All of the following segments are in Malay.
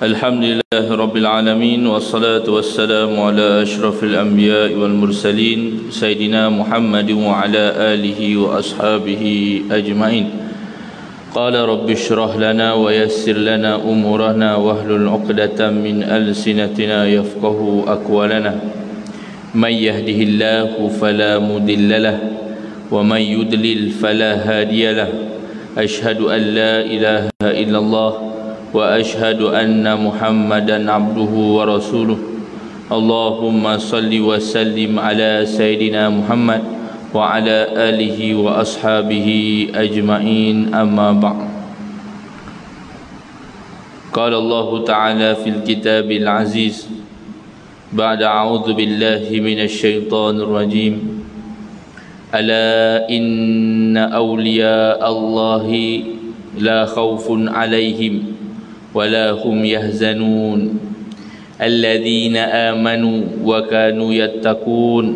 Alhamdulillah Rabbil Alamin. Wassalatu wassalamu ala ashrafil anbiya wal mursalin Sayyidina Muhammad wa ala alihi wa ashabihi ajma'in. Qala rabbi shrah lana wa yassir lana umurana wahlul 'uqdatam min alsinatina yafqahu aqwalana. May yahdihillahu fala mudilla lahu wa may yudlil fala hadiya lahu. Ashhadu an la ilaha illallah wa ashhadu anna Muhammadan abduhu wa rasuluh. Allahumma salli wa sallim ala Sayyidina Muhammad wa ala alihi wa ashabihi ajma'in, amma ba'd. Qala Allah Ta'ala fil kitabil aziz ba'da a'udzu billahi minasy syaithanir rajim. Ala inna awliya Allahi la khawfun 'alaihim ولا هم يحزنون الذين آمنوا وكانوا يتقون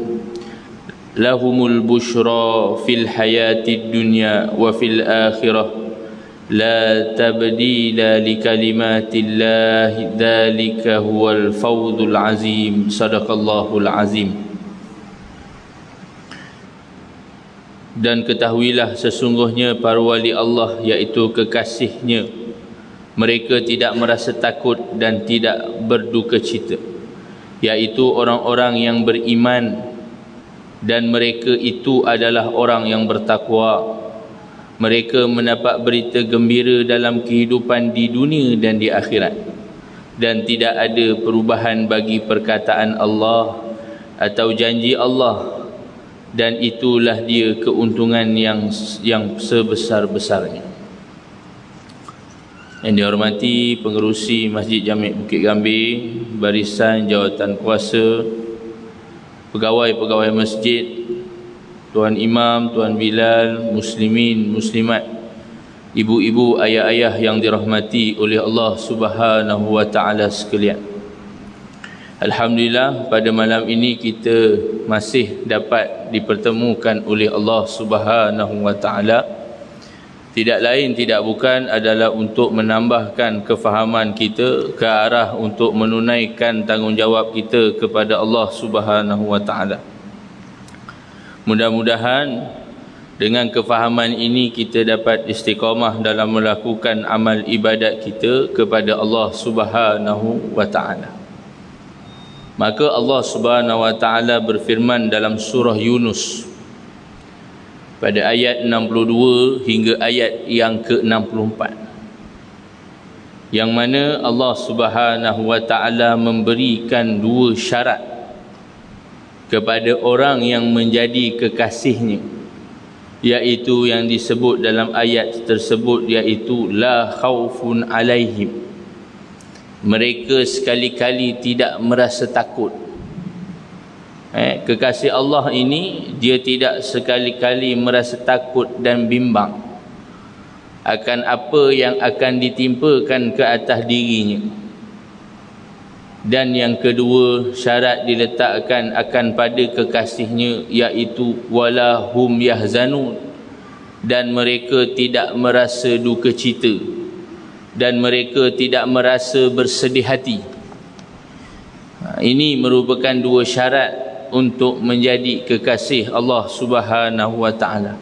لهم البشرى في الحياة الدنيا وفي الآخرة لا تبديل لكلمات الله ذلك هو الفوز العظيم. صدق الله العظيم. Dan ketahuilah sesungguhnya para wali Allah, iaitu kekasihnya, mereka tidak merasa takut dan tidak berduka cita, iaitu orang-orang yang beriman, dan mereka itu adalah orang yang bertakwa. Mereka mendapat berita gembira dalam kehidupan di dunia dan di akhirat, dan tidak ada perubahan bagi perkataan Allah atau janji Allah, dan itulah dia keuntungan yang sebesar-besarnya. Yang dihormati pengerusi Masjid Jami' Bukit Gambir, barisan jawatan kuasa, pegawai-pegawai masjid, Tuan Imam, Tuan Bilal, muslimin, muslimat, ibu-ibu, ayah-ayah yang dirahmati oleh Allah Subhanahu wa Ta'ala sekalian. Alhamdulillah, pada malam ini kita masih dapat dipertemukan oleh Allah Subhanahu wa Ta'ala. Tidak lain tidak bukan adalah untuk menambahkan kefahaman kita ke arah untuk menunaikan tanggungjawab kita kepada Allah Subhanahu wa Ta'ala. Mudah-mudahan dengan kefahaman ini kita dapat istiqamah dalam melakukan amal ibadat kita kepada Allah Subhanahu wa Ta'ala. Maka Allah Subhanahu wa Ta'ala berfirman dalam surah Yunus pada ayat 62 hingga ayat yang ke-64, yang mana Allah Subhanahu wa Ta'ala memberikan dua syarat kepada orang yang menjadi kekasihnya, iaitu yang disebut dalam ayat tersebut, iaitu la khaufun alaihim. Mereka sekali-kali tidak merasa takut. Kekasih Allah ini, dia tidak sekali-kali merasa takut dan bimbang akan apa yang akan ditimpakan ke atas dirinya. Dan yang kedua, syarat diletakkan akan pada kekasihnya, iaitu wala hum yahzanun, dan mereka tidak merasa duka cita, dan mereka tidak merasa bersedih hati. Ini merupakan dua syarat untuk menjadi kekasih Allah Subhanahu wa Ta'ala.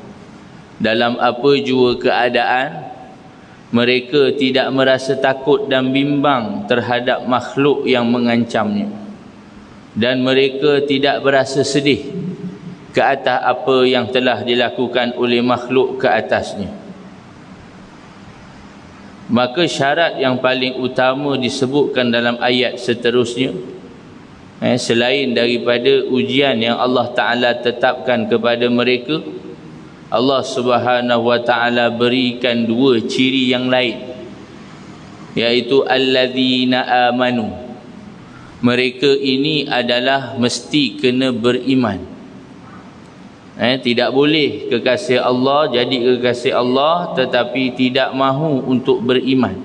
Dalam apa jua keadaan, mereka tidak merasa takut dan bimbang terhadap makhluk yang mengancamnya, dan mereka tidak berasa sedih ke atas apa yang telah dilakukan oleh makhluk ke atasnya. Maka syarat yang paling utama disebutkan dalam ayat seterusnya, selain daripada ujian yang Allah Ta'ala tetapkan kepada mereka, Allah Subhanahu wa Ta'ala berikan dua ciri yang lain, iaitu alladzina amanu. Mereka ini adalah mesti kena beriman. Tidak boleh kekasih Allah jadi kekasih Allah tetapi tidak mahu untuk beriman.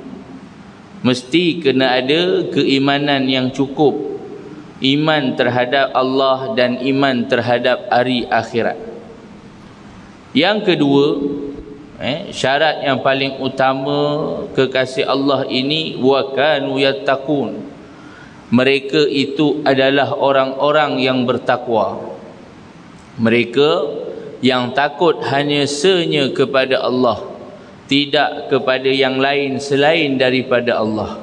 Mesti kena ada keimanan yang cukup, iman terhadap Allah dan iman terhadap hari akhirat. Yang kedua, Syarat yang paling utama kekasih Allah ini, wa kanu yattaqun, mereka itu adalah orang-orang yang bertakwa. Mereka yang takut hanya senya kepada Allah, tidak kepada yang lain selain daripada Allah.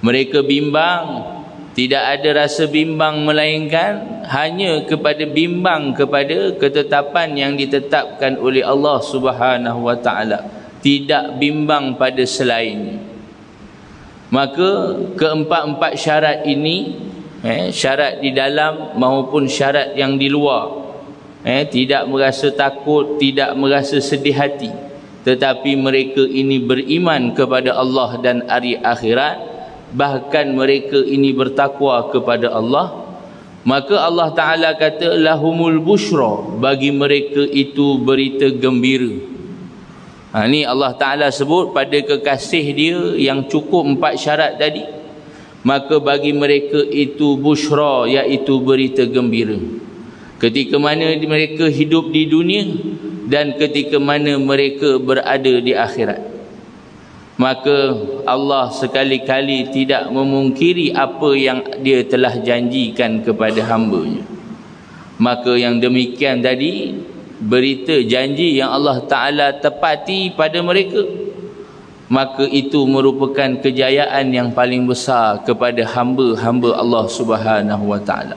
Mereka bimbang, tidak ada rasa bimbang melainkan hanya bimbang kepada ketetapan yang ditetapkan oleh Allah Subhanahu wa taala, tidak bimbang pada selainnya. Maka keempat-empat syarat ini, syarat di dalam maupun syarat yang di luar, tidak merasa takut, tidak merasa sedih hati, tetapi mereka ini beriman kepada Allah dan hari akhirat, bahkan mereka ini bertakwa kepada Allah, maka Allah Ta'ala kata lahumul bushra, bagi mereka itu berita gembira. Ni Allah Ta'ala sebut pada kekasih dia yang cukup 4 syarat tadi, maka bagi mereka itu bushra, iaitu berita gembira, ketika mana mereka hidup di dunia dan ketika mana mereka berada di akhirat. Maka Allah sekali-kali tidak memungkiri apa yang dia telah janjikan kepada hamba-Nya. Maka yang demikian tadi, berita janji yang Allah Ta'ala tepati pada mereka, maka itu merupakan kejayaan yang paling besar kepada hamba-hamba Allah Subhanahu wa taala.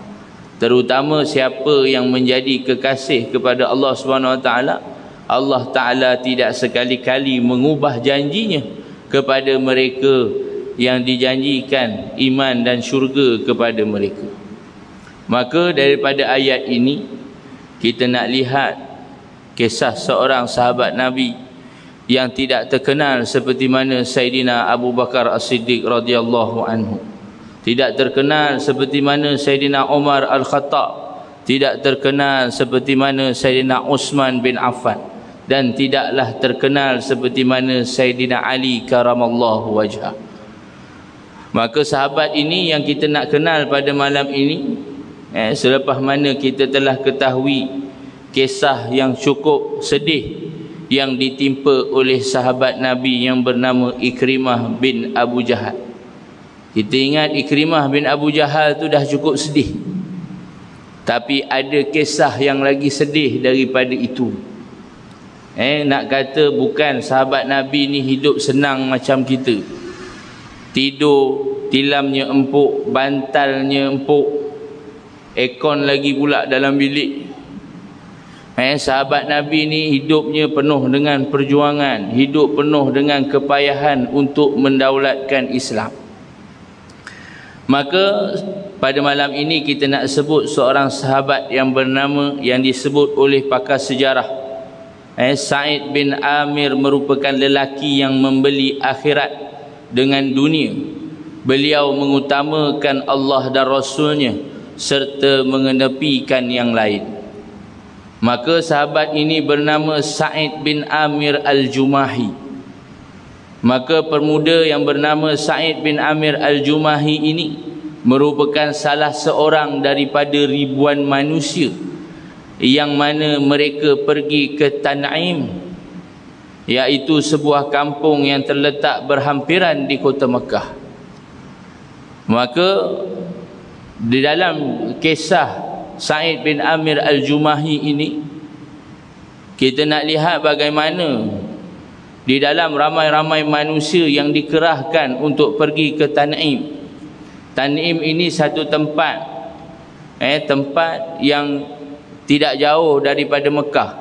Terutama siapa yang menjadi kekasih kepada Allah Subhanahu wa taala, Allah Ta'ala tidak sekali-kali mengubah janjinya kepada mereka yang dijanjikan iman dan syurga kepada mereka. Maka daripada ayat ini kita nak lihat kisah seorang sahabat Nabi yang tidak terkenal seperti mana Sayyidina Abu Bakar As-Siddiq radhiyallahu anhu, tidak terkenal seperti mana Sayyidina Umar Al-Khattab, tidak terkenal seperti mana Sayyidina Utsman bin Affan, dan tidaklah terkenal seperti mana Sayyidina Ali karamallahu wajhah. Maka sahabat ini yang kita nak kenal pada malam ini, selepas mana kita telah ketahui kisah yang cukup sedih yang ditimpa oleh sahabat Nabi yang bernama Ikrimah bin Abu Jahal. Kita ingat Ikrimah bin Abu Jahal tu dah cukup sedih, tapi ada kisah yang lagi sedih daripada itu. Nak kata bukan sahabat Nabi ni hidup senang macam kita, tidur tilamnya empuk, bantalnya empuk, aircon lagi pula dalam bilik. Sahabat Nabi ni hidupnya penuh dengan perjuangan, hidup penuh dengan kepayahan untuk mendaulatkan Islam. Maka pada malam ini kita nak sebut seorang sahabat yang disebut oleh pakar sejarah, Sa'id bin Amir merupakan lelaki yang membeli akhirat dengan dunia. Beliau mengutamakan Allah dan Rasulnya serta mengenepikan yang lain. Maka sahabat ini bernama Sa'id bin Amir Al-Jumahi. Maka pemuda yang bernama Sa'id bin Amir Al-Jumahi ini merupakan salah seorang daripada ribuan manusia yang mana mereka pergi ke Tan'im, iaitu sebuah kampung yang terletak berhampiran di kota Mekah. Maka di dalam kisah Sa'id bin Amir Al-Jumahi ini, kita nak lihat bagaimana di dalam ramai-ramai manusia yang dikerahkan untuk pergi ke Tan'im. Tan'im ini satu tempat yang tidak jauh daripada Mekah.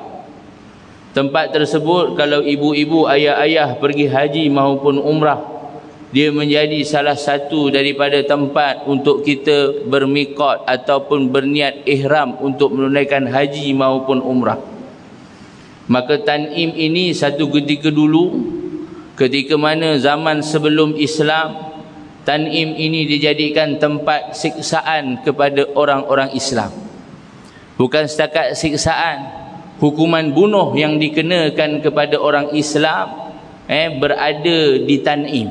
Tempat tersebut kalau ibu-ibu, ayah-ayah pergi haji maupun umrah, dia menjadi salah satu daripada tempat untuk kita bermiqat ataupun berniat ihram untuk menunaikan haji maupun umrah. Maka Tan'im ini satu ketika dulu, ketika mana zaman sebelum Islam, Tan'im ini dijadikan tempat siksaan kepada orang-orang Islam. Bukan setakat siksaan, hukuman bunuh yang dikenakan kepada orang Islam berada di Tan'im.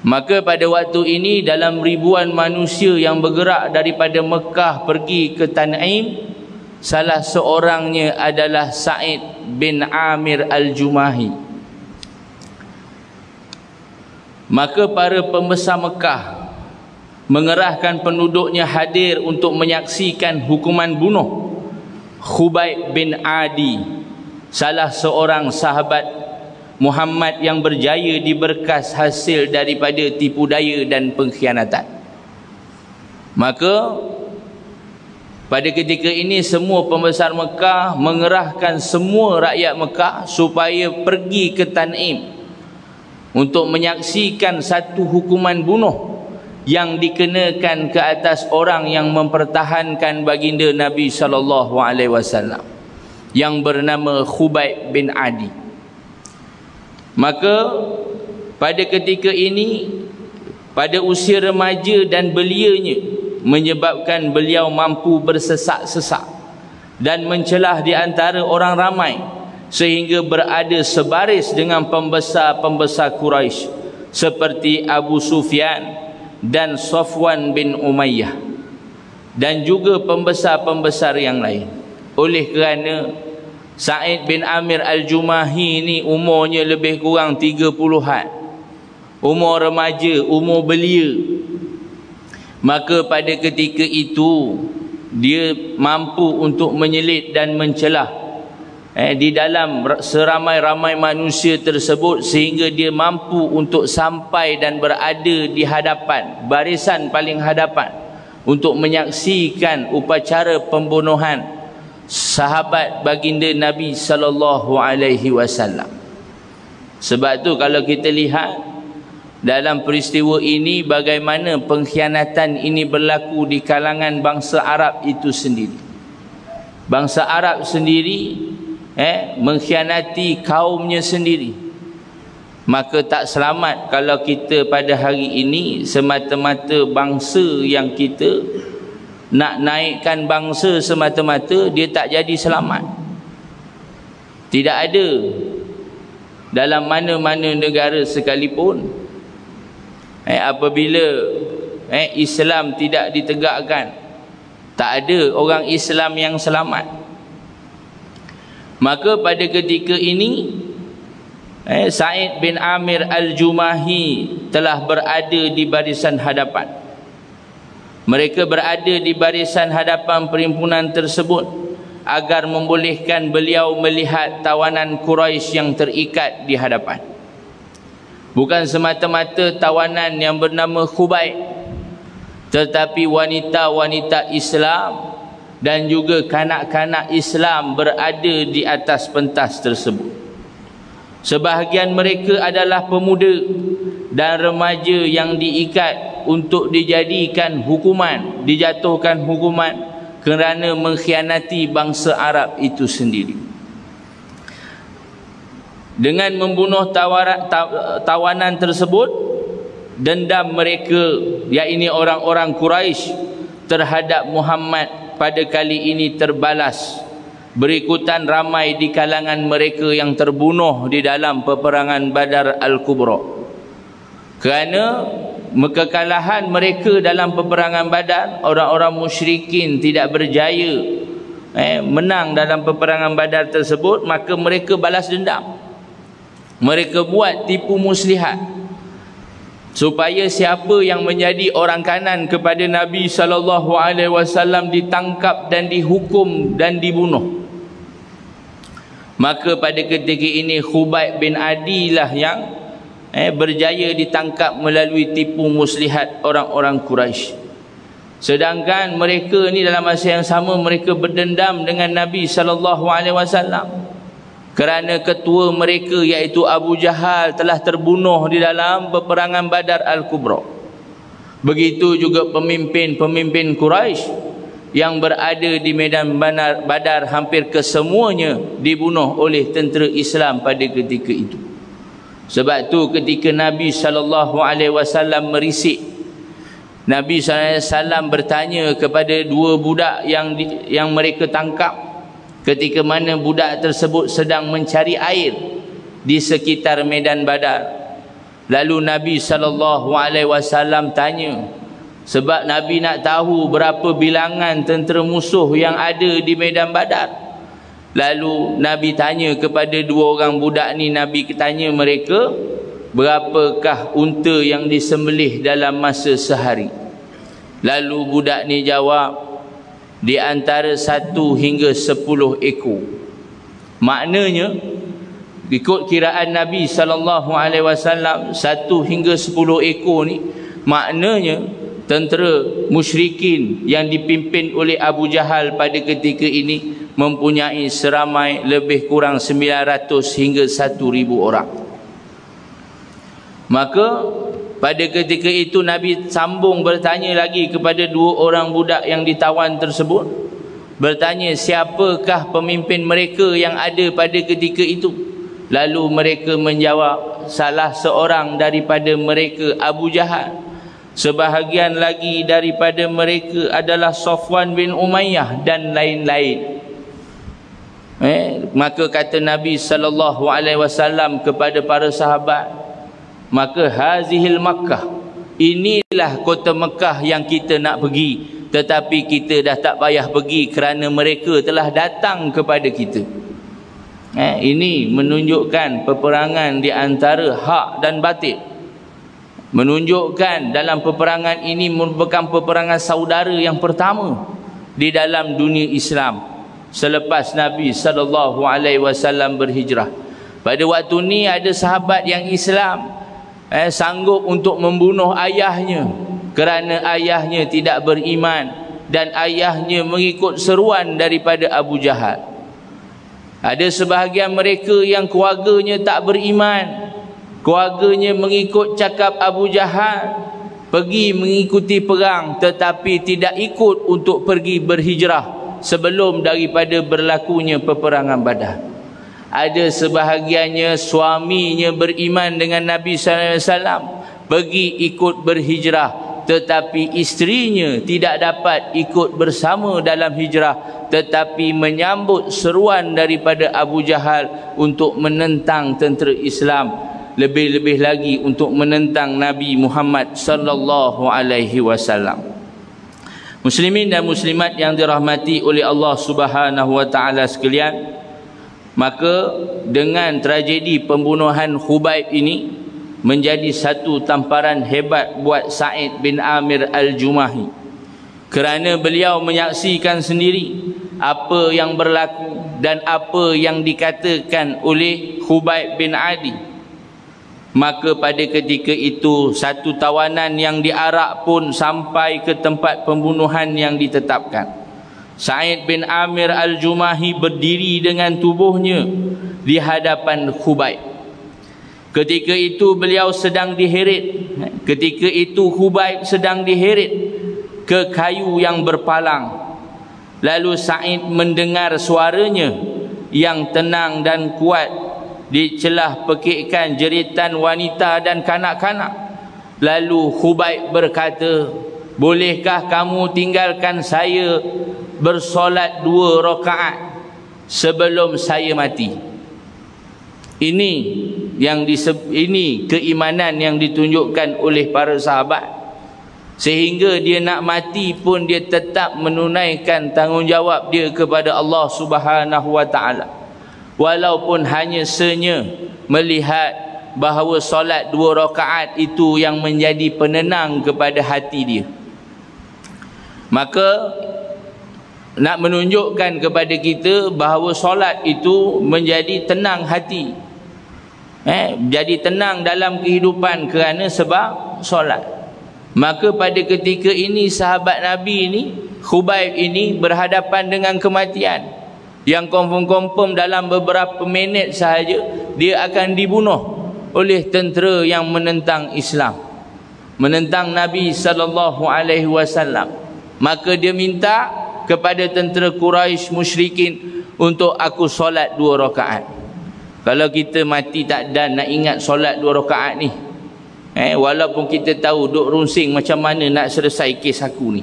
Maka pada waktu ini dalam ribuan manusia yang bergerak daripada Mekah pergi ke Tan'im, salah seorangnya adalah Sa'id bin Amir Al-Jumahi. Maka para pembesar Mekah mengerahkan penduduknya hadir untuk menyaksikan hukuman bunuh Khubayb bin Adi, salah seorang sahabat Muhammad yang berjaya diberkas hasil daripada tipu daya dan pengkhianatan. Maka pada ketika ini semua pembesar Mekah mengerahkan semua rakyat Mekah supaya pergi ke Tan'im untuk menyaksikan satu hukuman bunuh yang dikenakan ke atas orang yang mempertahankan baginda Nabi SAW yang bernama Khubayb bin Adi. Maka pada ketika ini, pada usia remaja dan belianya, menyebabkan beliau mampu bersesak-sesak dan mencelah di antara orang ramai sehingga berada sebaris dengan pembesar-pembesar Quraisy seperti Abu Sufyan dan Safwan bin Umayyah dan juga pembesar-pembesar yang lain. Oleh kerana Sa'id bin Amir Al-Jumahi ni umurnya lebih kurang 30-an, umur remaja, umur belia, maka pada ketika itu dia mampu untuk menyelit dan mencelah di dalam seramai-ramai manusia tersebut sehingga dia mampu untuk sampai dan berada di hadapan, barisan paling hadapan untuk menyaksikan upacara pembunuhan sahabat baginda Nabi SAW. Sebab tu kalau kita lihat dalam peristiwa ini bagaimana pengkhianatan ini berlaku di kalangan bangsa Arab itu sendiri. Bangsa Arab sendiri mengkhianati kaumnya sendiri. Maka tak selamat kalau kita pada hari ini semata-mata bangsa yang kita nak naikkan bangsa semata-mata, dia tak jadi selamat. Tidak ada dalam mana-mana negara sekalipun apabila Islam tidak ditegakkan, tak ada orang Islam yang selamat. Maka pada ketika ini Sa'id bin Amir Al-Jumahi telah berada di barisan hadapan. Mereka berada di barisan hadapan perhimpunan tersebut agar membolehkan beliau melihat tawanan Quraisy yang terikat di hadapan. Bukan semata-mata tawanan yang bernama Khubayb, tetapi wanita-wanita Islam dan juga kanak-kanak Islam berada di atas pentas tersebut. Sebahagian mereka adalah pemuda dan remaja yang diikat untuk dijadikan hukuman, dijatuhkan hukuman kerana mengkhianati bangsa Arab itu sendiri. Dengan membunuh tawanan tersebut, dendam mereka, yakni orang-orang Quraisy terhadap Muhammad pada kali ini terbalas. Berikutan ramai di kalangan mereka yang terbunuh di dalam peperangan Badar Al-Kubra. Kerana kekalahan mereka dalam peperangan Badar, orang-orang musyrikin tidak berjaya menang dalam peperangan Badar tersebut, maka mereka balas dendam. Mereka buat tipu muslihat supaya siapa yang menjadi orang kanan kepada Nabi SAW ditangkap dan dihukum dan dibunuh. Maka pada ketika ini Khubayb bin Adi lah yang berjaya ditangkap melalui tipu muslihat orang-orang Quraisy. Sedangkan mereka ni dalam masa yang sama mereka berdendam dengan Nabi SAW. Kerana ketua mereka iaitu Abu Jahal telah terbunuh di dalam peperangan Badar Al-Kubra. Begitu juga pemimpin-pemimpin Quraisy yang berada di medan Badar hampir kesemuanya dibunuh oleh tentera Islam pada ketika itu. Sebab tu ketika Nabi SAW merisik, Nabi SAW bertanya kepada dua budak yang mereka tangkap ketika mana budak tersebut sedang mencari air di sekitar medan Badar. Lalu Nabi SAW tanya, Sebab Nabi nak tahu berapa bilangan tentera musuh yang ada di medan Badar. Lalu Nabi tanya kepada dua orang budak ni, Nabi tanya mereka, berapakah unta yang disembelih dalam masa sehari? Lalu budak ni jawab, di antara 1 hingga 10 ekor. Maknanya ikut kiraan Nabi SAW, 1 hingga 10 ekor ni maknanya tentera musyrikin yang dipimpin oleh Abu Jahal pada ketika ini mempunyai seramai lebih kurang 900 hingga 1,000 orang. Maka pada ketika itu Nabi sambung bertanya lagi kepada dua orang budak yang ditawan tersebut, bertanya, siapakah pemimpin mereka yang ada pada ketika itu? Lalu mereka menjawab, salah seorang daripada mereka Abu Jahal. Sebahagian lagi daripada mereka adalah Safwan bin Umayyah dan lain-lain. Maka kata Nabi SAW kepada para sahabat, maka hazihil Makkah, inilah kota Mekah yang kita nak pergi, tetapi kita dah tak payah pergi kerana mereka telah datang kepada kita. Ini menunjukkan peperangan di antara hak dan batil. Menunjukkan dalam peperangan ini merupakan peperangan saudara yang pertama di dalam dunia Islam selepas Nabi SAW berhijrah. Pada waktu ni ada sahabat yang Islam sanggup untuk membunuh ayahnya kerana ayahnya tidak beriman dan ayahnya mengikut seruan daripada Abu Jahal. Ada sebahagian mereka yang keluarganya tak beriman, keluarganya mengikut cakap Abu Jahal, pergi mengikuti perang tetapi tidak ikut untuk pergi berhijrah sebelum daripada berlakunya peperangan Badar. Ada sebahagiannya suaminya beriman dengan Nabi SAW, pergi ikut berhijrah, tetapi isterinya tidak dapat ikut bersama dalam hijrah, tetapi menyambut seruan daripada Abu Jahal untuk menentang tentera Islam, lebih-lebih lagi untuk menentang Nabi Muhammad sallallahu alaihi wasallam. Muslimin dan muslimat yang dirahmati oleh Allah Subhanahu wa taala sekalian, maka dengan tragedi pembunuhan Khubayb ini menjadi satu tamparan hebat buat Sa'id bin Amir Al-Jumahi, kerana beliau menyaksikan sendiri apa yang berlaku dan apa yang dikatakan oleh Khubayb bin Adi. Maka pada ketika itu satu tawanan yang diarak pun sampai ke tempat pembunuhan yang ditetapkan. Sa'id bin Amir Al-Jumahi berdiri dengan tubuhnya di hadapan Khubayb. Ketika itu beliau sedang diheret. Ketika itu Khubayb sedang diheret ke kayu yang berpalang. Lalu Sa'id mendengar suaranya yang tenang dan kuat di celah pekikan jeritan wanita dan kanak-kanak. Lalu Khubayb berkata, bolehkah kamu tinggalkan saya bersolat 2 rakaat sebelum saya mati? Ini keimanan yang ditunjukkan oleh para sahabat, sehingga dia nak mati pun dia tetap menunaikan tanggungjawab dia kepada Allah Subhanahu wa taala, walaupun hanya senya melihat bahawa solat 2 rakaat itu yang menjadi penenang kepada hati dia. Maka nak menunjukkan kepada kita bahawa solat itu menjadi tenang hati, jadi tenang dalam kehidupan kerana sebab solat. Maka pada ketika ini sahabat Nabi ini, Khubayb ini berhadapan dengan kematian yang confirm dalam beberapa minit sahaja dia akan dibunuh oleh tentera yang menentang Islam, menentang Nabi SAW. Maka dia minta kepada tentera Quraisy musyrikin untuk aku solat 2 rakaat. Kalau kita mati tak dan nak ingat solat 2 rakaat ni, walaupun kita tahu duk runsing macam mana nak selesai kes aku ni,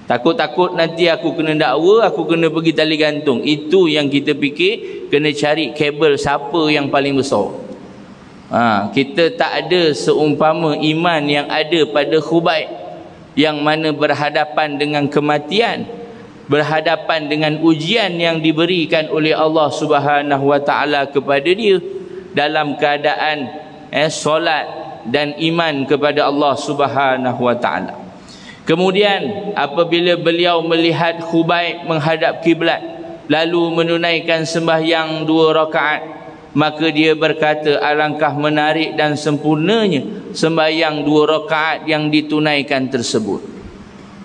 takut-takut nanti aku kena dakwa, aku kena pergi tali gantung. Itu yang kita fikir, kena cari kabel siapa yang paling besar. Kita tak ada seumpama iman yang ada pada Khubayb. yang mana berhadapan dengan kematian, berhadapan dengan ujian yang diberikan oleh Allah Subhanahu wa taala kepada dia dalam keadaan solat dan iman kepada Allah Subhanahu wa taala. Kemudian apabila beliau melihat Khubayb menghadap kiblat lalu menunaikan sembahyang 2 rakaat, maka dia berkata, alangkah menarik dan sempurnanya sembahyang 2 rakaat yang ditunaikan tersebut.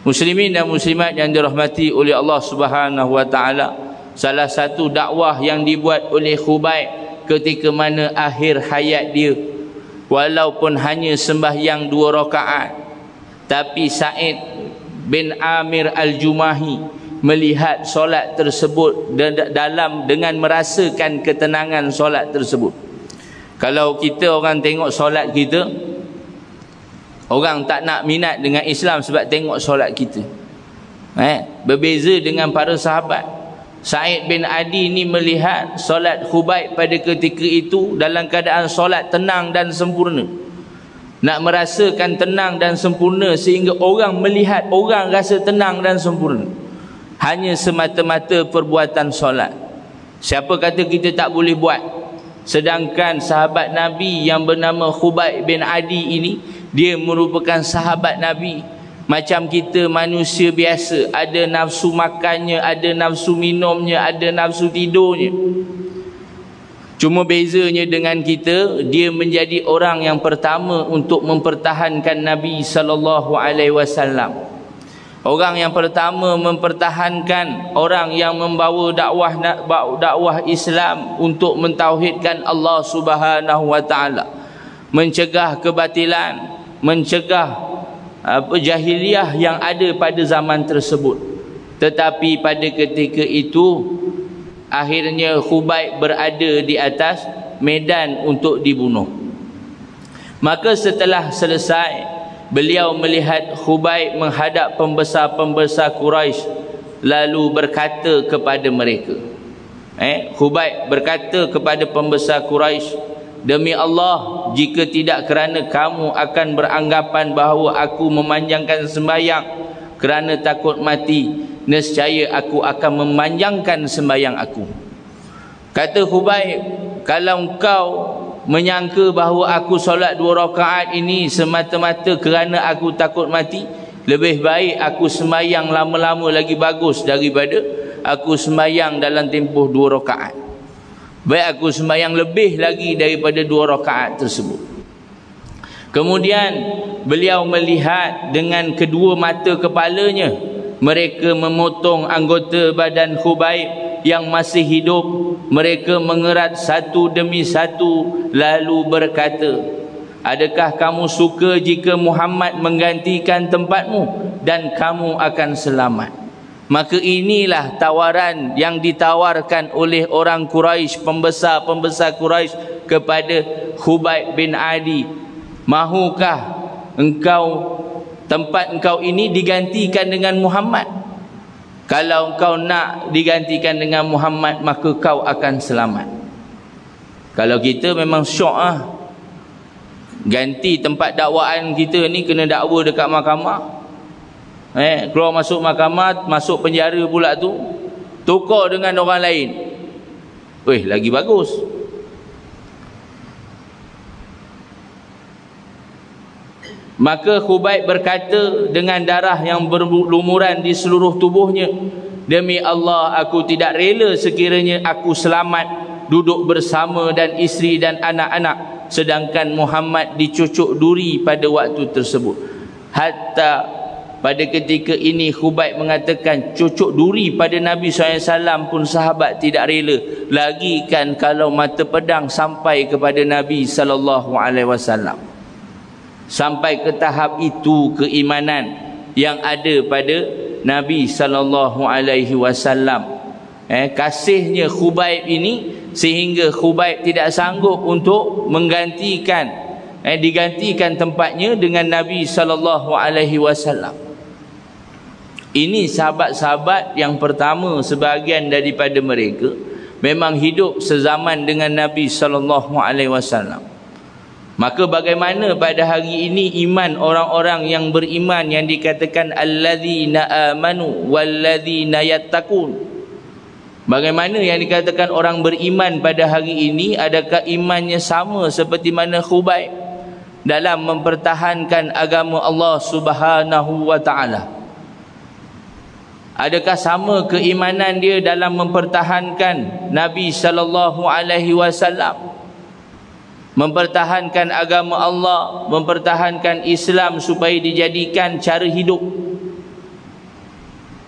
Muslimin dan muslimat yang dirahmati oleh Allah Subhanahu wa taala, salah satu dakwah yang dibuat oleh Khubayb ketika mana akhir hayat dia, walaupun hanya sembahyang 2 rakaat, tapi Sa'id bin Amir Al-Jumahi melihat solat tersebut dengan merasakan ketenangan solat tersebut. Kalau kita orang tengok solat kita, orang tak nak minat dengan Islam sebab tengok solat kita. Berbeza dengan para sahabat. Sa'id bin Adi ni melihat solat Khubayb pada ketika itu dalam keadaan solat tenang dan sempurna. Nak merasakan tenang dan sempurna sehingga orang melihat, orang rasa tenang dan sempurna. Hanya semata-mata perbuatan solat. Siapa kata kita tak boleh buat? Sedangkan sahabat Nabi yang bernama Khubayb bin Adi ini, dia merupakan sahabat Nabi. Macam kita manusia biasa, ada nafsu makannya, ada nafsu minumnya, ada nafsu tidurnya. Cuma bezanya dengan kita, dia menjadi orang yang pertama untuk mempertahankan Nabi SAW. Orang yang pertama mempertahankan, orang yang membawa dakwah Islam untuk mentauhidkan Allah Subhanahu wa taala, mencegah kebatilan, mencegah jahiliyah yang ada pada zaman tersebut. Tetapi pada ketika itu akhirnya Khubayb berada di atas medan untuk dibunuh. Maka setelah selesai, beliau melihat Khubayb menghadap pembesar-pembesar Quraisy lalu berkata kepada mereka. Khubayb berkata kepada pembesar Quraisy, demi Allah, jika tidak kerana kamu akan beranggapan bahawa aku memanjangkan sembahyang kerana takut mati, nescaya aku akan memanjangkan sembahyang aku. Kata Khubayb, kalau engkau menyangka bahawa aku solat 2 rakaat ini semata-mata kerana aku takut mati, lebih baik aku sembahyang lama-lama lagi bagus daripada aku sembahyang dalam tempoh 2 rakaat. Baik aku sembahyang lebih lagi daripada 2 rakaat tersebut. Kemudian beliau melihat dengan kedua mata kepalanya mereka memotong anggota badan Khubayb yang masih hidup. Mereka mengerat satu demi satu lalu berkata, adakah kamu suka jika Muhammad menggantikan tempatmu dan kamu akan selamat? Maka inilah tawaran yang ditawarkan oleh orang Quraisy, pembesar-pembesar Quraisy kepada Khubayb bin Adi. Mahukah tempat engkau ini digantikan dengan Muhammad? Kalau engkau nak digantikan dengan Muhammad, maka kau akan selamat. Kalau kita memang syok ganti tempat dakwaan kita ni, kena dakwa dekat mahkamah. Keluar masuk mahkamah, masuk penjara pula tu, tukar dengan orang lain. Lagi bagus. Maka Khubayb berkata dengan darah yang berlumuran di seluruh tubuhnya, demi Allah, aku tidak rela sekiranya aku selamat duduk bersama dan isteri dan anak-anak, sedangkan Muhammad dicucuk duri pada waktu tersebut. Hatta pada ketika ini Khubayb mengatakan cucuk duri pada Nabi SAW pun sahabat tidak rela. Lagi kan kalau mata pedang sampai kepada Nabi SAW. Sampai ke tahap itu keimanan yang ada pada Nabi SAW. Kasihnya Khubayb ini sehingga Khubayb tidak sanggup untuk digantikan tempatnya dengan Nabi SAW. Ini sahabat-sahabat yang pertama, sebahagian daripada mereka memang hidup sezaman dengan Nabi SAW. Maka bagaimana pada hari ini iman orang-orang yang beriman yang dikatakan alladzina amanu walladzina yattaqun? Bagaimana yang dikatakan orang beriman pada hari ini, adakah imannya sama seperti mana Khubayb dalam mempertahankan agama Allah Subhanahu wa taala? Adakah sama keimanan dia dalam mempertahankan Nabi sallallahu alaihi wasallam, mempertahankan agama Allah, mempertahankan Islam supaya dijadikan cara hidup?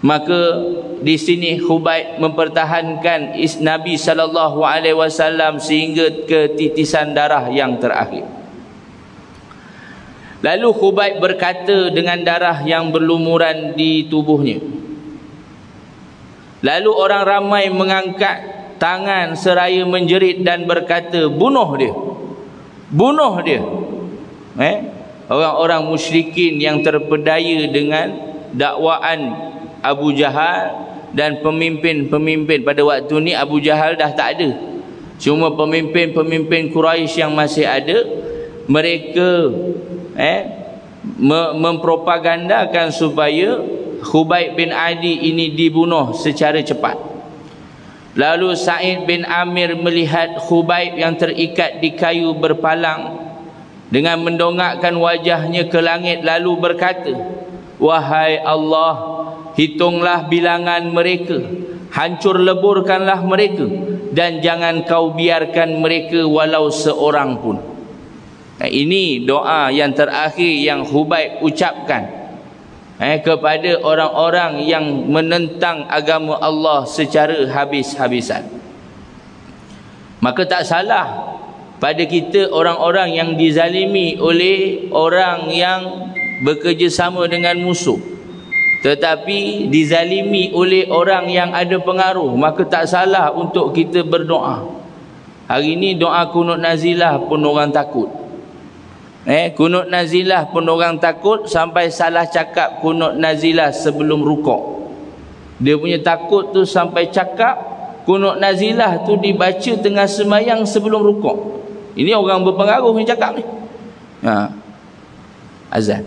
Maka di sini Khubayb mempertahankan Nabi sallallahu alaihi wasallam sehingga ke titisan darah yang terakhir. Lalu Khubayb berkata dengan darah yang berlumuran di tubuhnya. Lalu orang ramai mengangkat tangan seraya menjerit dan berkata, bunuh dia, bunuh dia. Orang-orang musyrikin yang terpedaya dengan dakwaan Abu Jahal dan pemimpin-pemimpin pada waktu ni. Abu Jahal dah tak ada, cuma pemimpin-pemimpin Quraisy yang masih ada. Mereka mempropagandakan supaya Khubayb bin Adi ini dibunuh secara cepat. Lalu Sa'id bin Amir melihat Khubayb yang terikat di kayu berpalang dengan mendongakkan wajahnya ke langit, lalu berkata, wahai Allah, hitunglah bilangan mereka, hancur leburkanlah mereka, dan jangan kau biarkan mereka walau seorang pun. Ini doa yang terakhir yang Khubayb ucapkan kepada orang-orang yang menentang agama Allah secara habis-habisan. Maka tak salah pada kita orang-orang yang dizalimi oleh orang yang bekerjasama dengan musuh, tetapi dizalimi oleh orang yang ada pengaruh, maka tak salah untuk kita berdoa. Hari ini doa kunut nazilah pun orang takut. Kunut nazilah pun orang takut, sampai salah cakap kunut nazilah sebelum rukuk. Dia punya takut tu sampai cakap kunut nazilah tu dibaca tengah sembahyang sebelum rukuk. Ini orang berpengaruh yang cakap ni. Azan.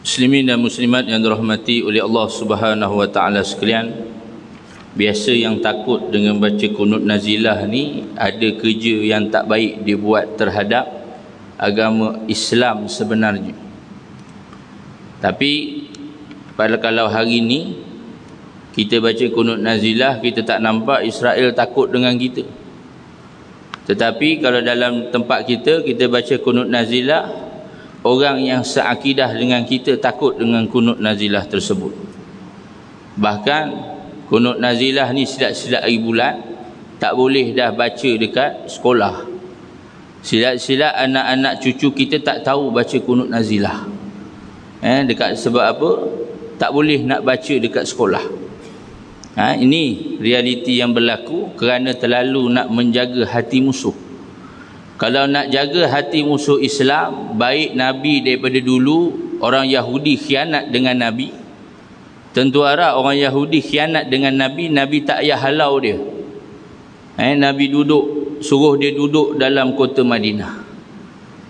Muslimin dan muslimat yang dirahmati oleh Allah Subhanahu wa taala sekalian, biasa yang takut dengan baca kunut nazilah ni ada kerja yang tak baik dia buat terhadap agama Islam sebenarnya. Tapi pada kalau hari ni kita baca kunut nazilah, kita tak nampak Israel takut dengan kita. Tetapi kalau dalam tempat kita baca kunut nazilah, orang yang seakidah dengan kita takut dengan kunut nazilah tersebut. Bahkan kunut nazilah ni silat-silat hari bulan tak boleh dah baca dekat sekolah. Silat-silat anak-anak cucu kita tak tahu baca kunut nazilah. Dekat sebab apa? Tak boleh nak baca dekat sekolah. Ini realiti yang berlaku kerana terlalu nak menjaga hati musuh. Kalau nak jaga hati musuh Islam, baik Nabi daripada dulu, orang Yahudi khianat dengan Nabi. Tentu arah orang Yahudi khianat dengan Nabi, Nabi tak payah halau dia. Nabi suruh dia duduk dalam kota Madinah.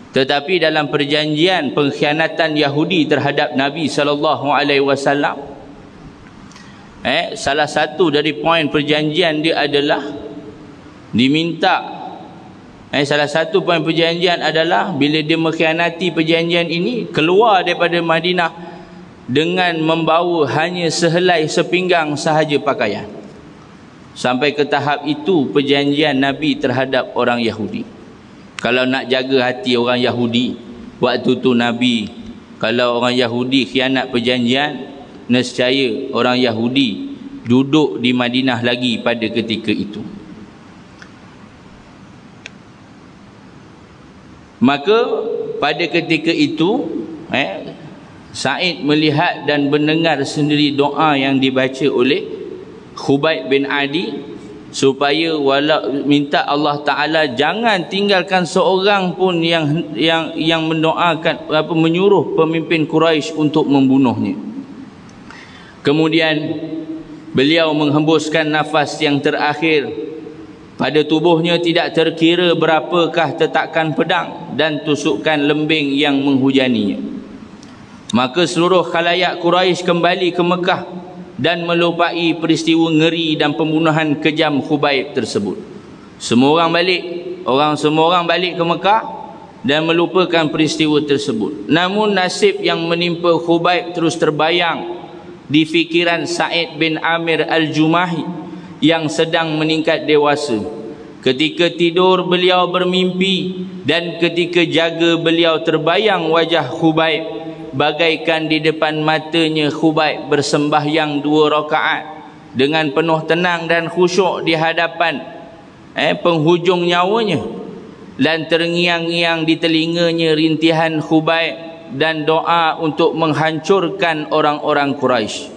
Tetapi dalam perjanjian pengkhianatan Yahudi terhadap Nabi SAW, salah satu dari poin perjanjian dia adalah diminta, salah satu poin perjanjian adalah bila dia mengkhianati perjanjian ini, keluar daripada Madinah dengan membawa hanya sehelai sepinggang sahaja pakaian. Sampai ke tahap itu perjanjian Nabi terhadap orang Yahudi. Kalau nak jaga hati orang Yahudi, waktu tu Nabi, kalau orang Yahudi khianat perjanjian, nescaya orang Yahudi duduk di Madinah lagi pada ketika itu. Maka pada ketika itu Sa'id melihat dan mendengar sendiri doa yang dibaca oleh Khubayb bin Adi, supaya minta Allah Ta'ala jangan tinggalkan seorang pun yang mendoakan menyuruh pemimpin Quraisy untuk membunuhnya. Kemudian beliau menghembuskan nafas yang terakhir. Pada tubuhnya tidak terkira berapakah tetakan pedang dan tusukan lembing yang menghujaninya. Maka seluruh khalayak Quraisy kembali ke Mekah dan melupai peristiwa ngeri dan pembunuhan kejam Khubayb tersebut. Semua orang balik ke Mekah dan melupakan peristiwa tersebut. Namun nasib yang menimpa Khubayb terus terbayang di fikiran Sa'id bin Amir al-Jumahi yang sedang meningkat dewasa. Ketika tidur beliau bermimpi, dan ketika jaga beliau terbayang wajah Khubayb bagaikan di depan matanya Khubayb bersembahyang 2 rakaat dengan penuh tenang dan khusyuk di hadapan penghujung nyawanya, dan terngiang-ngiang di telinganya rintihan Khubayb dan doa untuk menghancurkan orang-orang Quraisy.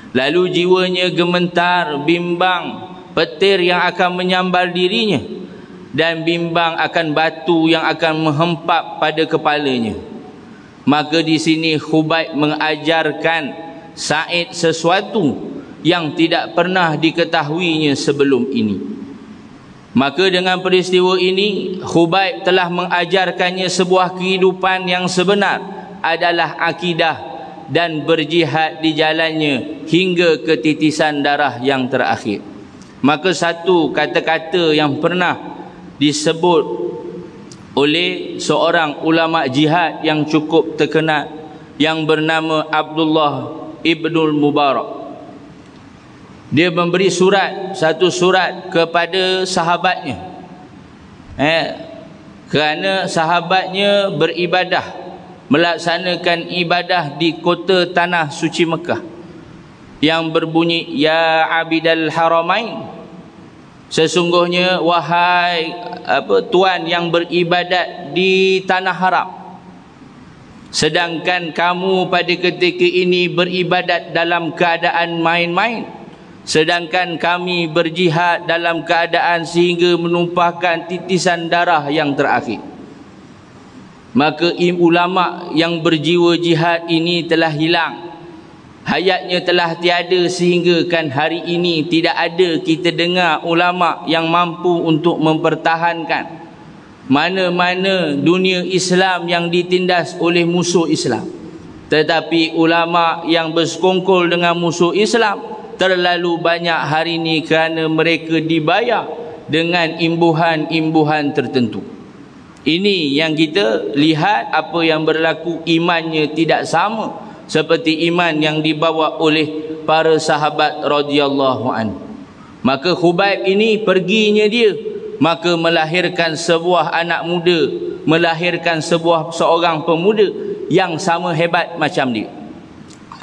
Lalu jiwanya gemetar, bimbang petir yang akan menyambar dirinya, dan bimbang akan batu yang akan menghempap pada kepalanya. Maka di sini Khubayb mengajarkan Sa'id sesuatu yang tidak pernah diketahuinya sebelum ini. Maka dengan peristiwa ini, Khubayb telah mengajarkannya sebuah kehidupan yang sebenar adalah akidah dan berjihad di jalannya hingga ketitisan darah yang terakhir. Maka satu kata-kata yang pernah disebut oleh seorang ulama jihad yang cukup terkenal yang bernama Abdullah Ibnul Mubarak. Dia memberi satu surat kepada sahabatnya, kerana sahabatnya beribadah, melaksanakan ibadah di kota tanah suci Mekah yang berbunyi, ya abidal haramain, sesungguhnya wahai tuan yang beribadat di tanah haram, sedangkan kamu pada ketika ini beribadat dalam keadaan main-main, sedangkan kami berjihad dalam keadaan sehingga menumpahkan titisan darah yang terakhir. Maka ulama yang berjiwa jihad ini telah hilang, hayatnya telah tiada, sehingga kan hari ini tidak ada kita dengar ulama yang mampu untuk mempertahankan mana-mana dunia Islam yang ditindas oleh musuh Islam. Tetapi ulama yang bersekongkol dengan musuh Islam terlalu banyak hari ini kerana mereka dibayar dengan imbuhan-imbuhan tertentu. Ini yang kita lihat, apa yang berlaku, imannya tidak sama seperti iman yang dibawa oleh para sahabat radhiyallahu anhu. Maka Khubayb ini perginya dia, maka melahirkan sebuah anak muda, melahirkan seorang pemuda yang sama hebat macam dia.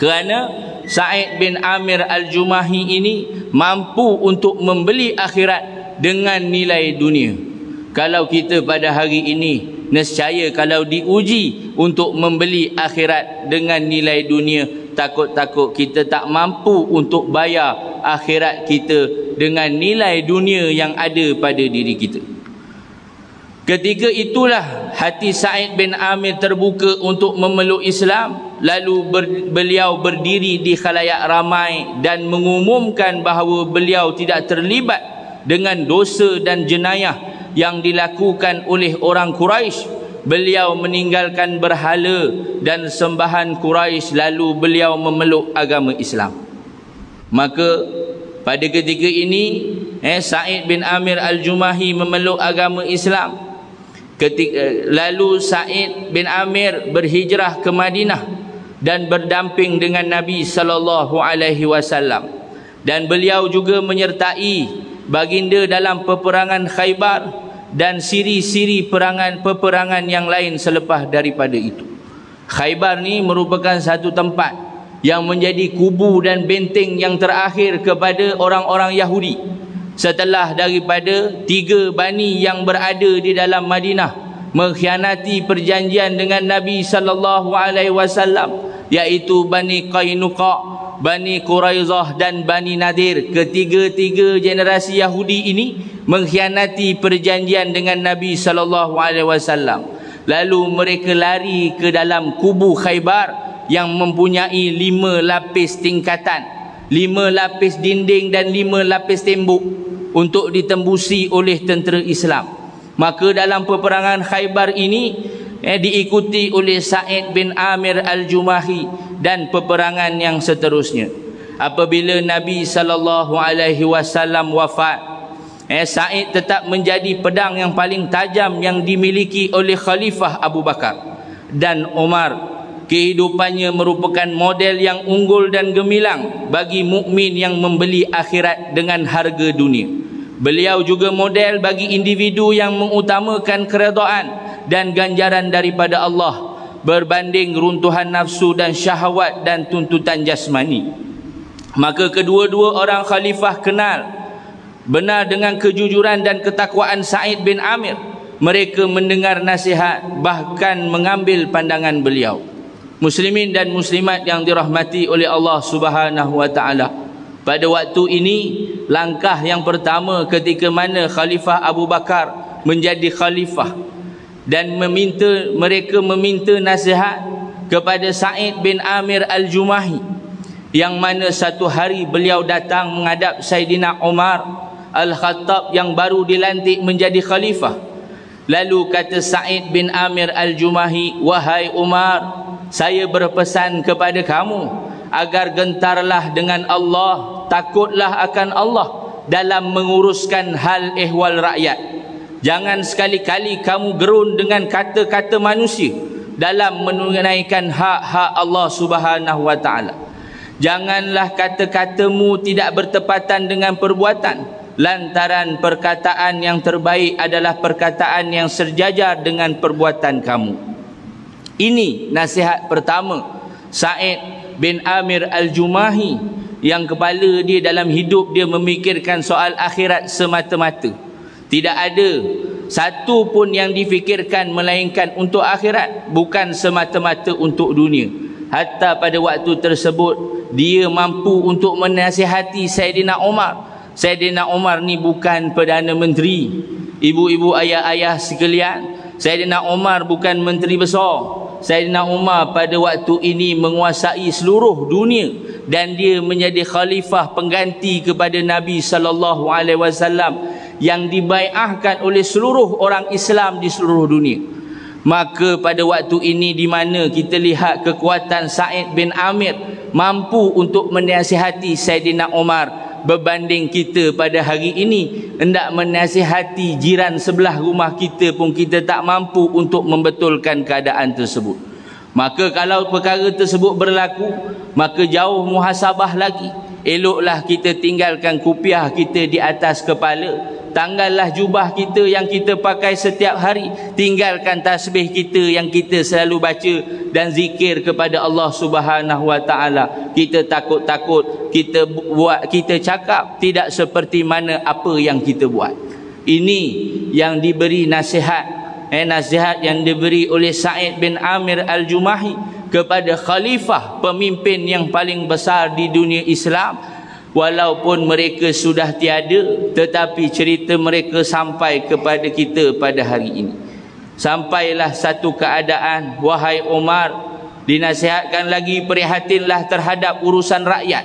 Kerana Sa'id bin Amir Al-Jumahi ini mampu untuk membeli akhirat dengan nilai dunia. Kalau kita pada hari ini, nescaya kalau diuji untuk membeli akhirat dengan nilai dunia, takut-takut kita tak mampu untuk bayar akhirat kita dengan nilai dunia yang ada pada diri kita. Ketika itulah hati Sa'id bin Amir terbuka untuk memeluk Islam. Lalu beliau berdiri di khalayak ramai dan mengumumkan bahawa beliau tidak terlibat dengan dosa dan jenayah yang dilakukan oleh orang Quraisy. Beliau meninggalkan berhala dan sembahan Quraisy, lalu beliau memeluk agama Islam. Maka pada ketika ini Sa'id bin Amir Al-Jumahi memeluk agama Islam. Lalu Sa'id bin Amir berhijrah ke Madinah dan berdamping dengan Nabi sallallahu alaihi wasallam, dan beliau juga menyertai baginda dalam peperangan Khaybar dan siri-siri peperangan yang lain selepas daripada itu. Khaybar ni merupakan satu tempat yang menjadi kubu dan benteng yang terakhir kepada orang-orang Yahudi setelah daripada 3 bani yang berada di dalam Madinah mengkhianati perjanjian dengan Nabi sallallahu alaihi wasallam, iaitu Bani Qainuqa, Bani Quraizah dan Bani Nadir. Ketiga-tiga generasi Yahudi ini mengkhianati perjanjian dengan Nabi sallallahu alaihi wasallam. Lalu mereka lari ke dalam kubu Khaybar yang mempunyai 5 lapis tingkatan, 5 lapis dinding dan 5 lapis tembok untuk ditembusi oleh tentera Islam. Maka dalam peperangan Khaybar ini diikuti oleh Sa'id bin Amir Al-Jumahi dan peperangan yang seterusnya. Apabila Nabi sallallahu alaihi wasallam wafat, Sa'id tetap menjadi pedang yang paling tajam yang dimiliki oleh Khalifah Abu Bakar dan Umar. Kehidupannya merupakan model yang unggul dan gemilang bagi mukmin yang membeli akhirat dengan harga dunia. Beliau juga model bagi individu yang mengutamakan keredaan dan ganjaran daripada Allah berbanding runtuhan nafsu dan syahwat dan tuntutan jasmani. Maka kedua-dua orang khalifah kenal benar dengan kejujuran dan ketakwaan Sa'id bin Amir. Mereka mendengar nasihat, bahkan mengambil pandangan beliau. Muslimin dan muslimat yang dirahmati oleh Allah Subhanahu wa taala, pada waktu ini langkah yang pertama ketika mana Khalifah Abu Bakar menjadi khalifah dan mereka meminta nasihat kepada Sa'id bin Amir Al-Jumahi, yang mana satu hari beliau datang menghadap Saidina Umar Al-Khattab yang baru dilantik menjadi khalifah. Lalu kata Sa'id bin Amir Al-Jumahi, "Wahai Umar, saya berpesan kepada kamu agar gentarlah dengan Allah, takutlah akan Allah dalam menguruskan hal ehwal rakyat. Jangan sekali-kali kamu gerun dengan kata-kata manusia dalam menunaikan hak-hak Allah Subhanahu wa taala. Janganlah kata-katamu tidak bertepatan dengan perbuatan, lantaran perkataan yang terbaik adalah perkataan yang sejajar dengan perbuatan kamu." Ini nasihat pertama Sa'id bin Amir Al-Jumahi, yang kepala dia dalam hidup dia memikirkan soal akhirat semata-mata. Tidak ada satu pun yang difikirkan melainkan untuk akhirat, bukan semata-mata untuk dunia. Hatta pada waktu tersebut dia mampu untuk menasihati Saidina Umar. Saidina Umar ni bukan Perdana Menteri. Ibu-ibu, ayah-ayah sekalian, Saidina Umar bukan menteri besar. Saidina Umar pada waktu ini menguasai seluruh dunia dan dia menjadi khalifah pengganti kepada Nabi sallallahu alaihi wasallam yang dibai'ahkan oleh seluruh orang Islam di seluruh dunia. Maka pada waktu ini di mana kita lihat kekuatan Sa'id bin Amir mampu untuk menasihati Saidina Umar, berbanding kita pada hari ini hendak menasihati jiran sebelah rumah kita pun kita tak mampu untuk membetulkan keadaan tersebut. Maka kalau perkara tersebut berlaku, maka jauh muhasabah lagi. Eloklah kita tinggalkan kupiah kita di atas kepala, tanggallah jubah kita yang kita pakai setiap hari, tinggalkan tasbih kita yang kita selalu baca dan zikir kepada Allah Subhanahu wa taala. Kita takut-takut, kita cakap tidak seperti mana apa yang kita buat. Ini yang diberi nasihat, nasihat yang diberi oleh Sa'id bin Amir Al-Jumahi kepada khalifah, pemimpin yang paling besar di dunia Islam. Walaupun mereka sudah tiada, tetapi cerita mereka sampai kepada kita pada hari ini. Sampailah satu keadaan, wahai Umar, dinasihatkan lagi, prihatinlah terhadap urusan rakyat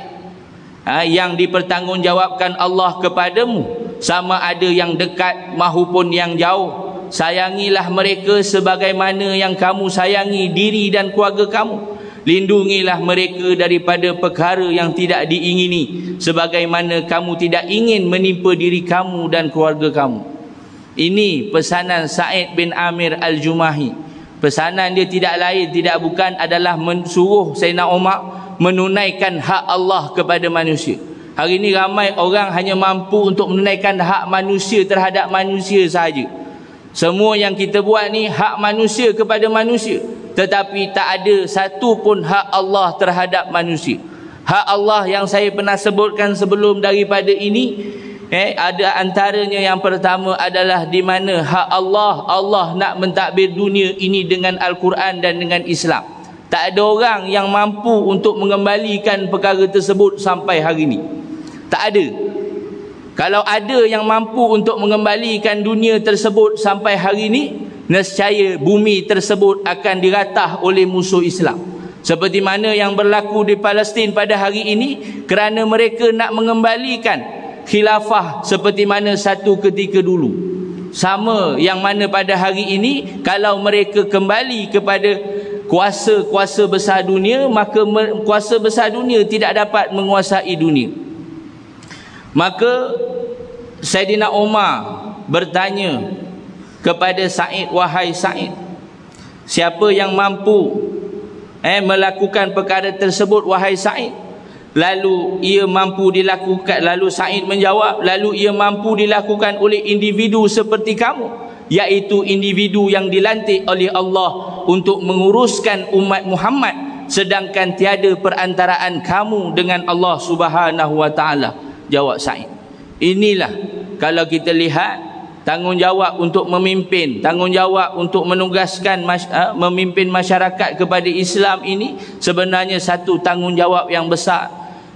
yang dipertanggungjawabkan Allah kepadamu, sama ada yang dekat maupun yang jauh. Sayangilah mereka sebagaimana yang kamu sayangi diri dan keluarga kamu. Lindungilah mereka daripada perkara yang tidak diingini, sebagaimana kamu tidak ingin menimpa diri kamu dan keluarga kamu. Ini pesanan Sa'id bin Amir Al-Jumahi. Pesanan dia tidak lain, tidak bukan adalah mensuruh Sayyidina Umar menunaikan hak Allah kepada manusia. Hari ini ramai orang hanya mampu untuk menunaikan hak manusia terhadap manusia sahaja. Semua yang kita buat ni hak manusia kepada manusia, tetapi tak ada satu pun hak Allah terhadap manusia. Hak Allah yang saya pernah sebutkan sebelum daripada ini, ada antaranya yang pertama adalah di mana hak Allah nak mentadbir dunia ini dengan Al-Quran dan dengan Islam. Tak ada orang yang mampu untuk mengembalikan perkara tersebut sampai hari ini. Tak ada. Kalau ada yang mampu untuk mengembalikan dunia tersebut sampai hari ini, nescaya bumi tersebut akan diratah oleh musuh Islam. Seperti mana yang berlaku di Palestin pada hari ini, kerana mereka nak mengembalikan khilafah seperti mana satu ketika dulu. Sama yang mana pada hari ini, kalau mereka kembali kepada kuasa-kuasa besar dunia, maka kuasa besar dunia tidak dapat menguasai dunia. Maka Saidina Umar bertanya kepada Sa'id, wahai Sa'id, siapa yang mampu melakukan perkara tersebut wahai Sa'id? Lalu ia mampu dilakukan, lalu Sa'id menjawab, lalu ia mampu dilakukan oleh individu seperti kamu, iaitu individu yang dilantik oleh Allah untuk menguruskan umat Muhammad, sedangkan tiada perantaraan kamu dengan Allah Subhanahu wa taala. Jawab Sa'id. Inilah kalau kita lihat tanggungjawab untuk memimpin, tanggungjawab untuk menugaskan memimpin masyarakat kepada Islam ini sebenarnya satu tanggungjawab yang besar,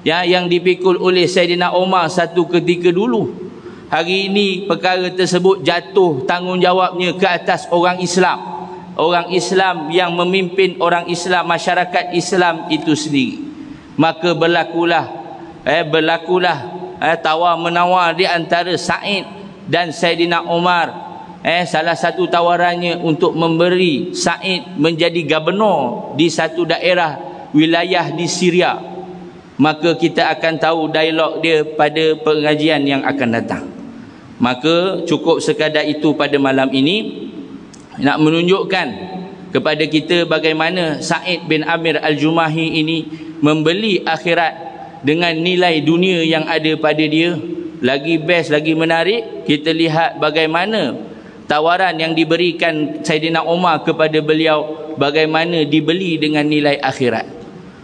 yang dipikul oleh Saidina Umar satu ketika dulu. Hari ini perkara tersebut jatuh tanggungjawabnya ke atas orang Islam. Orang Islam yang memimpin orang Islam, masyarakat Islam itu sendiri. Maka berlakulah tawar-menawar di antara Sa'id dan Saidina Umar. Salah satu tawarannya untuk memberi Sa'id menjadi gubernur di satu daerah wilayah di Syria. Maka kita akan tahu dialog dia pada pengajian yang akan datang. Maka cukup sekadar itu pada malam ini, nak menunjukkan kepada kita bagaimana Sa'id bin Amir Al-Jumahi ini membeli akhirat dengan nilai dunia yang ada pada dia. Lagi best, lagi menarik, kita lihat bagaimana tawaran yang diberikan Saidina Umar kepada beliau, bagaimana dibeli dengan nilai akhirat.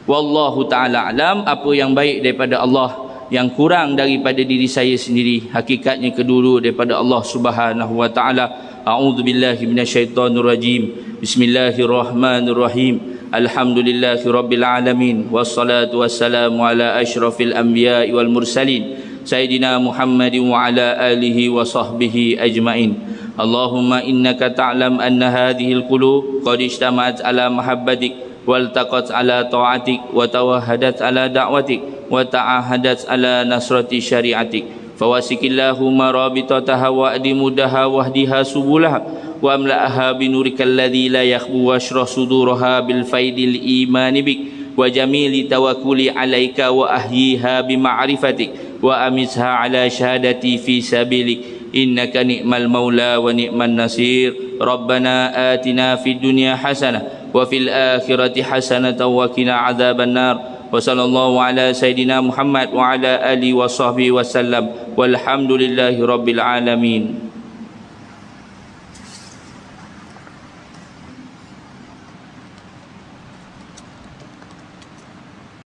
Wallahu ta'ala alam. Apa yang baik daripada Allah, yang kurang daripada diri saya sendiri, hakikatnya kedua daripada Allah Subhanahu wa ta'ala. A'udzubillahi minasyaitonirrajim. Bismillahirrahmanirrahim. Alhamdulillahi rabbil alamin, wassalatu wassalamu ala asyrafil anbiya'i wal mursalin, Sayyidina Muhammadin wa ala alihi wa sahbihi ajma'in. Allahumma innaka ta'lam anna hadhil qulub qad ijtama'at ala mahabbatik waltaqat ala ta'atik wa tawahadat ala da'watik wa ta'ahadat ala nasrati syari'atik. Fawasikillahumma rabitataha wa adimudaha wahdiha subulaha واملأها بنورك الذي لا يخبو واشرح صدورها بالفيض الإيمان بك وجميل توكلي عليك وأحييها بمعرفتك وأمسها على شهادتي في سبيلك إنك نعم المولى ونعم النصير ربنا آتنا في الدنيا حسنة وفي الآخرة حسنة وقنا عذاب النار وصلى الله على سيدنا محمد وعلى آله وصحبه وسلم والحمد لله رب العالمين.